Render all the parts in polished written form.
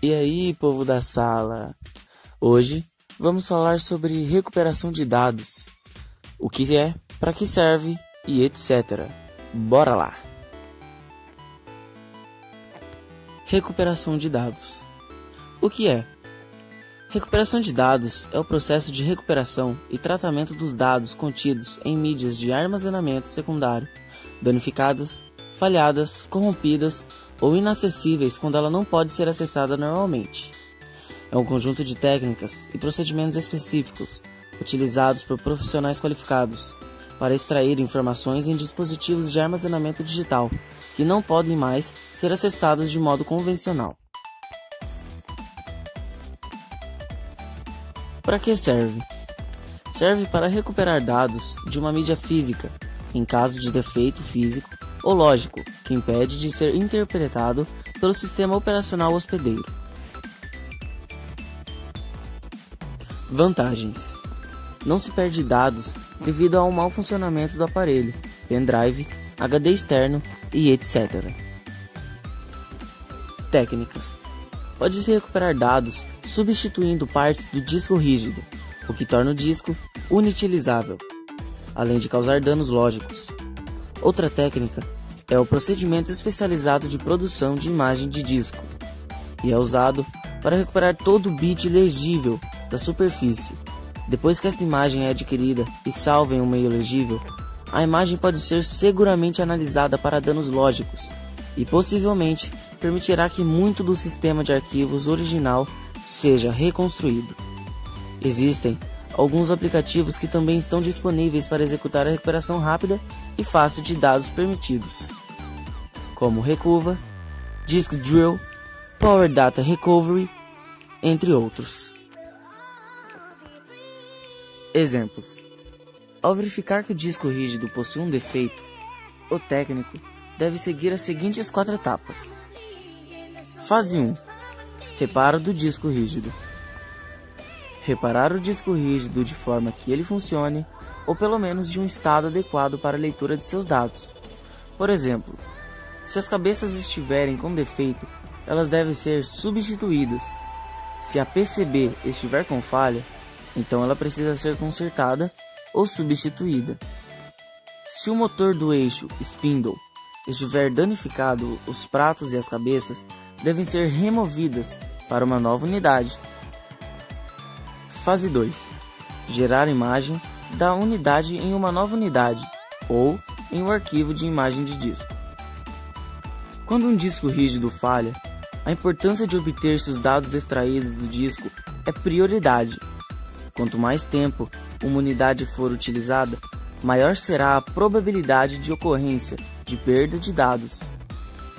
E aí, povo da sala? Hoje vamos falar sobre recuperação de dados, o que é, para que serve e etc. Bora lá! Recuperação de dados. O que é? Recuperação de dados é o processo de recuperação e tratamento dos dados contidos em mídias de armazenamento secundário, danificadas, falhadas, corrompidas ou inacessíveis quando ela não pode ser acessada normalmente. É um conjunto de técnicas e procedimentos específicos utilizados por profissionais qualificados para extrair informações em dispositivos de armazenamento digital que não podem mais ser acessadas de modo convencional. Para que serve? Serve para recuperar dados de uma mídia física, em caso de defeito físico ou lógico que impede de ser interpretado pelo sistema operacional hospedeiro. Vantagens: não se perde dados devido ao mau funcionamento do aparelho, pendrive, HD externo e etc. Técnicas: pode-se recuperar dados substituindo partes do disco rígido, o que torna o disco inutilizável, além de causar danos lógicos. Outra técnica é o procedimento especializado de produção de imagem de disco, e é usado para recuperar todo o bit legível da superfície. Depois que esta imagem é adquirida e salva em um meio legível, a imagem pode ser seguramente analisada para danos lógicos e possivelmente permitirá que muito do sistema de arquivos original seja reconstruído. Existem alguns aplicativos que também estão disponíveis para executar a recuperação rápida e fácil de dados permitidos, como Recuva, Disk Drill, Power Data Recovery, entre outros. Exemplos: ao verificar que o disco rígido possui um defeito, o técnico deve seguir as seguintes 4 etapas. Fase 1. Reparo do disco rígido. Reparar o disco rígido de forma que ele funcione, ou pelo menos de um estado adequado para a leitura de seus dados. Por exemplo, se as cabeças estiverem com defeito, elas devem ser substituídas. Se a PCB estiver com falha, então ela precisa ser consertada ou substituída. Se o motor do eixo spindle estiver danificado, os pratos e as cabeças devem ser removidas para uma nova unidade. Fase 2. Gerar imagem da unidade em uma nova unidade ou em um arquivo de imagem de disco. Quando um disco rígido falha, a importância de obter-se os dados extraídos do disco é prioridade. Quanto mais tempo uma unidade for utilizada, maior será a probabilidade de ocorrência de perda de dados.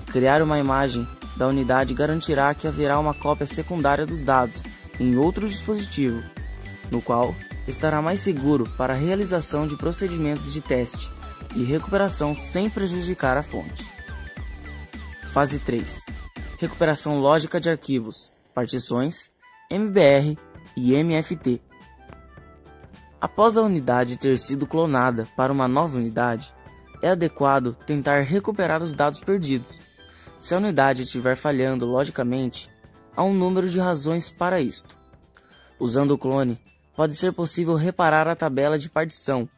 Criar uma imagem da unidade garantirá que haverá uma cópia secundária dos dados em outro dispositivo, no qual estará mais seguro para a realização de procedimentos de teste e recuperação sem prejudicar a fonte. Fase 3. Recuperação lógica de arquivos, partições, MBR e MFT. Após a unidade ter sido clonada para uma nova unidade, é adequado tentar recuperar os dados perdidos. Se a unidade estiver falhando logicamente, há um número de razões para isto. Usando o clone, pode ser possível reparar a tabela de partição,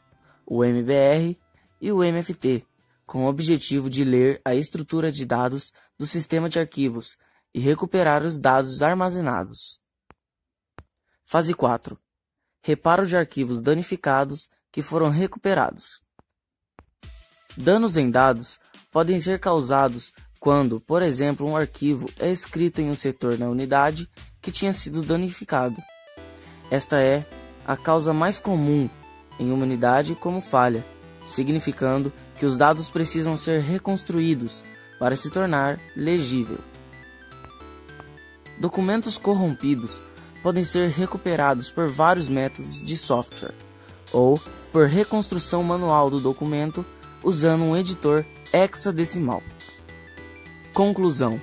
o MBR e o MFT, com o objetivo de ler a estrutura de dados do sistema de arquivos e recuperar os dados armazenados. Fase 4. Reparo de arquivos danificados que foram recuperados. Danos em dados podem ser causados quando, por exemplo, um arquivo é escrito em um setor na unidade que tinha sido danificado. Esta é a causa mais comum em uma unidade como falha, significando que os dados precisam ser reconstruídos para se tornar legível. Documentos corrompidos podem ser recuperados por vários métodos de software, ou por reconstrução manual do documento usando um editor hexadecimal. Conclusão: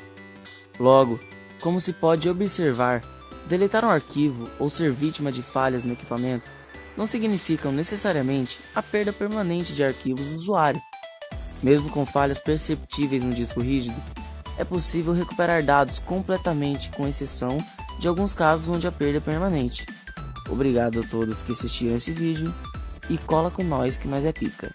logo, como se pode observar, deletar um arquivo ou ser vítima de falhas no equipamento não significam necessariamente a perda permanente de arquivos do usuário. Mesmo com falhas perceptíveis no disco rígido, é possível recuperar dados completamente, com exceção de alguns casos onde a perda é permanente. Obrigado a todos que assistiram esse vídeo e cola com nós que nós é pica.